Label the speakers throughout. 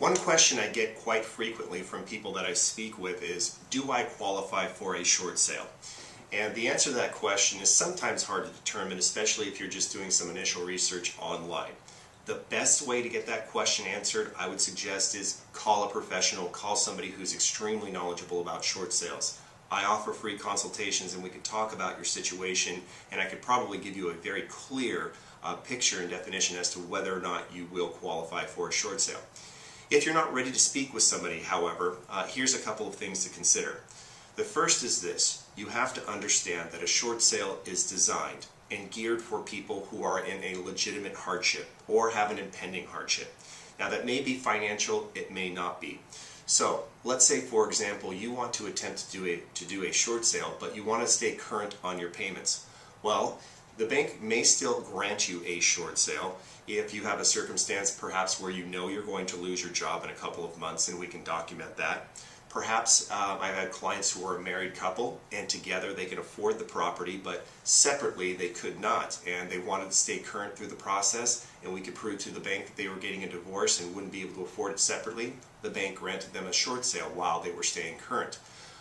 Speaker 1: One question I get quite frequently from people that I speak with is, do I qualify for a short sale? And the answer to that question is sometimes hard to determine, especially if you're just doing some initial research online. The best way to get that question answered, I would suggest, is call a professional, call somebody who's extremely knowledgeable about short sales. I offer free consultations and we can talk about your situation, and I could probably give you a very clear picture and definition as to whether or not you will qualify for a short sale. If you're not ready to speak with somebody, however, here's a couple of things to consider. The first is this: you have to understand that a short sale is designed and geared for people who are in a legitimate hardship or have an impending hardship. Now, that may be financial, it may not be. So let's say, for example, you want to attempt to do a short sale, but you want to stay current on your payments. Well, the bank may still grant you a short sale if you have a circumstance perhaps where you know you're going to lose your job in a couple of months, and we can document that. Perhaps I've had clients who are a married couple and together they can afford the property, but separately they could not, and they wanted to stay current through the process, and we could prove to the bank that they were getting a divorce and wouldn't be able to afford it separately. The bank granted them a short sale while they were staying current.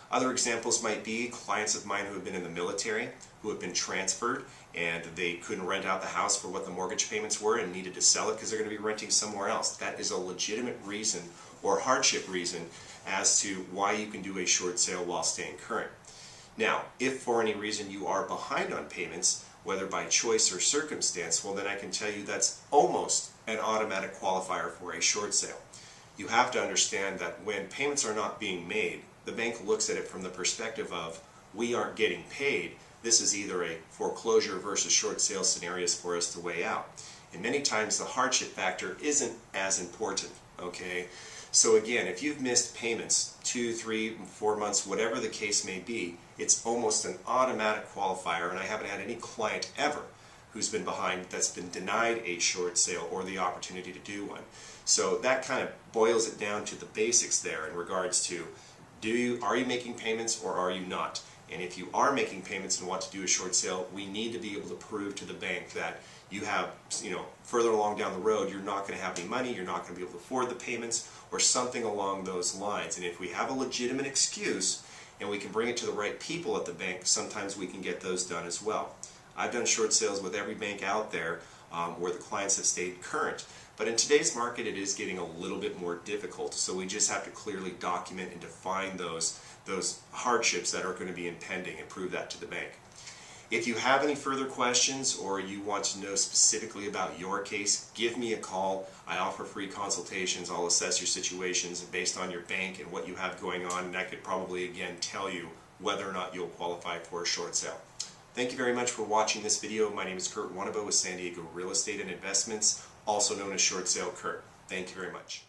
Speaker 1: Other examples might be clients of mine who have been in the military, who have been transferred, and they couldn't rent out the house for what the mortgage payments were and needed to sell it because they're going to be renting somewhere else. That is a legitimate reason or hardship reason as to why you can do a short sale while staying current. Now, if for any reason you are behind on payments, whether by choice or circumstance, well then I can tell you that's almost an automatic qualifier for a short sale. You have to understand that when payments are not being made, the bank looks at it from the perspective of, we aren't getting paid. This is either a foreclosure versus short sale scenarios for us to weigh out. And many times the hardship factor isn't as important, okay? So again, if you've missed payments 2, 3, 4 months, whatever the case may be, it's almost an automatic qualifier, and I haven't had any client ever who's been behind that's been denied a short sale or the opportunity to do one. So that kind of boils it down to the basics there in regards to, are you making payments or are you not? And if you are making payments and want to do a short sale, we need to be able to prove to the bank that you have, further along down the road, you're not going to have any money, you're not going to be able to afford the payments, or something along those lines. And if we have a legitimate excuse and we can bring it to the right people at the bank, sometimes we can get those done as well. I've done short sales with every bank out there where the clients have stayed current. But in today's market, it is getting a little bit more difficult, so we just have to clearly document and define those hardships that are going to be impending and prove that to the bank. If you have any further questions or you want to know specifically about your case, give me a call. I offer free consultations. I'll assess your situations based on your bank and what you have going on, and I could probably again tell you whether or not you'll qualify for a short sale. Thank you very much for watching this video. My name is Wannebo with San Diego Real Estate and Investments, also known as Short Sale Kurt. Thank you very much.